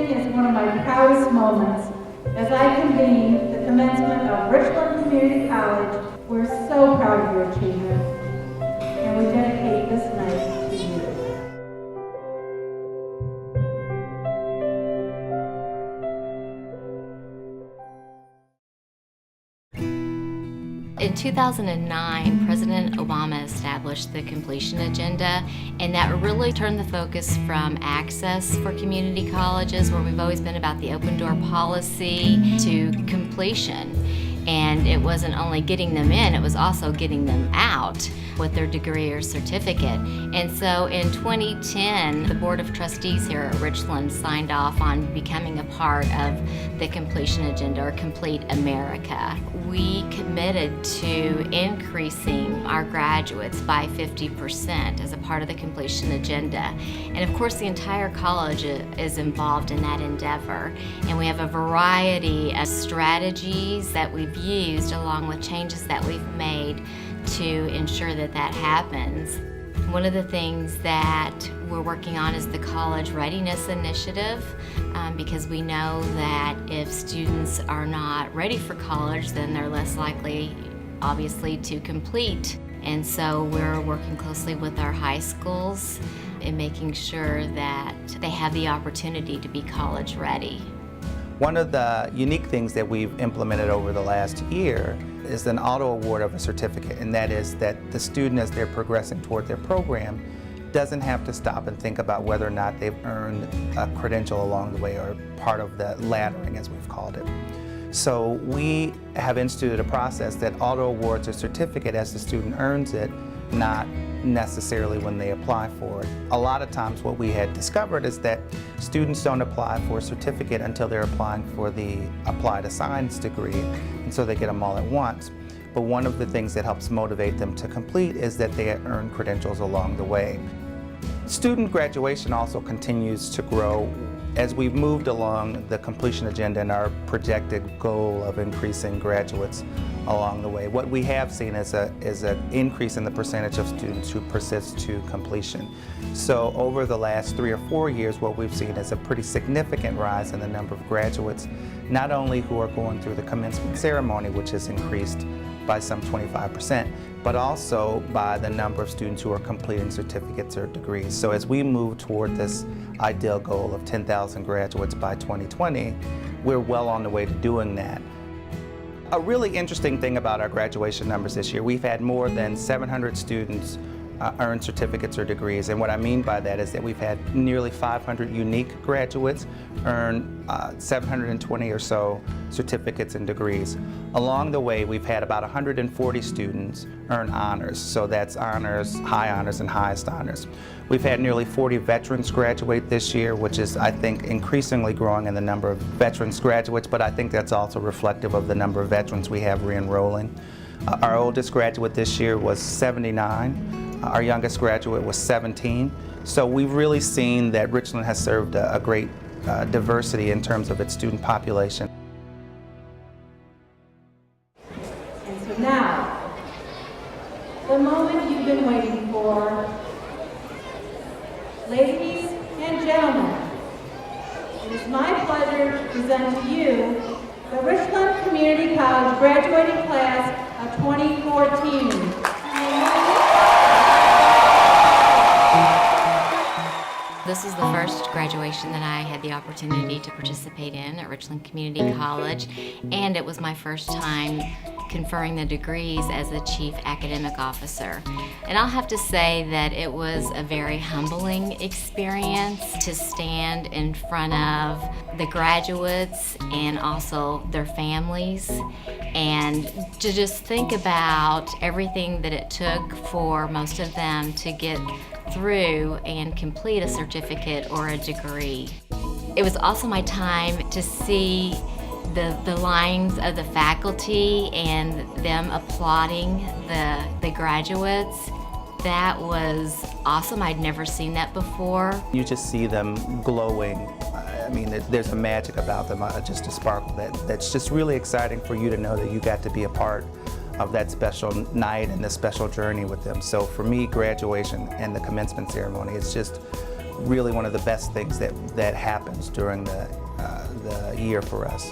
is one of my proudest moments as I convene the commencement of Richland Community College. We're so proud of your achievements, and we dedicate this night to you. In 2009, President Obama established the completion agenda, and that really turned the focus from access for community colleges, where we've always been about the open door policy, to completion. And it wasn't only getting them in, it was also getting them out with their degree or certificate. And so in 2010, the Board of Trustees here at Richland signed off on becoming a part of the completion agenda, or Complete America. We committed to increasing our graduates by 50% as a part of the completion agenda. And of course, the entire college is involved in that endeavor. And we have a variety of strategies that we've used, along with changes that we've made, to ensure that that happens. One of the things that we're working on is the College Readiness Initiative, because we know that if students are not ready for college, then they're less likely, obviously, to complete. And so we're working closely with our high schools in making sure that they have the opportunity to be college ready. One of the unique things that we've implemented over the last year is an auto award of a certificate, and that is that the student, as they're progressing toward their program, doesn't have to stop and think about whether or not they've earned a credential along the way, or part of the laddering, as we've called it. So we have instituted a process that auto awards a certificate as the student earns it, not necessarily when they apply for it. A lot of times what we had discovered is that students don't apply for a certificate until they're applying for the applied science degree, and so they get them all at once. But one of the things that helps motivate them to complete is that they earn credentials along the way. Student graduation also continues to grow as we've moved along the completion agenda and our projected goal of increasing graduates along the way. What we have seen is an increase in the percentage of students who persist to completion. So over the last 3 or 4 years, what we've seen is a pretty significant rise in the number of graduates, not only who are going through the commencement ceremony, which has increased by some 25%, but also by the number of students who are completing certificates or degrees. So as we move toward this ideal goal of 10,000 graduates by 2020, we're well on the way to doing that. A really interesting thing about our graduation numbers this year, we've had more than 700 students earn certificates or degrees, and what I mean by that is that we've had nearly 500 unique graduates earn 720 or so certificates and degrees. Along the way, we've had about 140 students earn honors, so that's honors, high honors, and highest honors. We've had nearly 40 veterans graduate this year, which is, I think, increasingly growing in the number of veterans graduates, but I think that's also reflective of the number of veterans we have re-enrolling. Our oldest graduate this year was 79. Our youngest graduate was 17. So we've really seen that Richland has served a great diversity in terms of its student population. And so now, the moment you've been waiting for. Ladies and gentlemen, it is my pleasure to present to you the Richland Community College graduating class of 2014. This is the first graduation that I had the opportunity to participate in at Richland Community College, and it was my first time conferring the degrees as the Chief Academic Officer. And I'll have to say that it was a very humbling experience to stand in front of the graduates and also their families, and to just think about everything that it took for most of them to get through and complete a certificate or a degree. It was also my time to see the lines of the faculty and them applauding the graduates. That was awesome. I'd never seen that before. You just see them glowing. I mean, there's a magic about them, just a sparkle that's just really exciting for you to know that you got to be a part of that special night and the special journey with them. So for me, graduation and the commencement ceremony, it's just really one of the best things that happens during the year for us.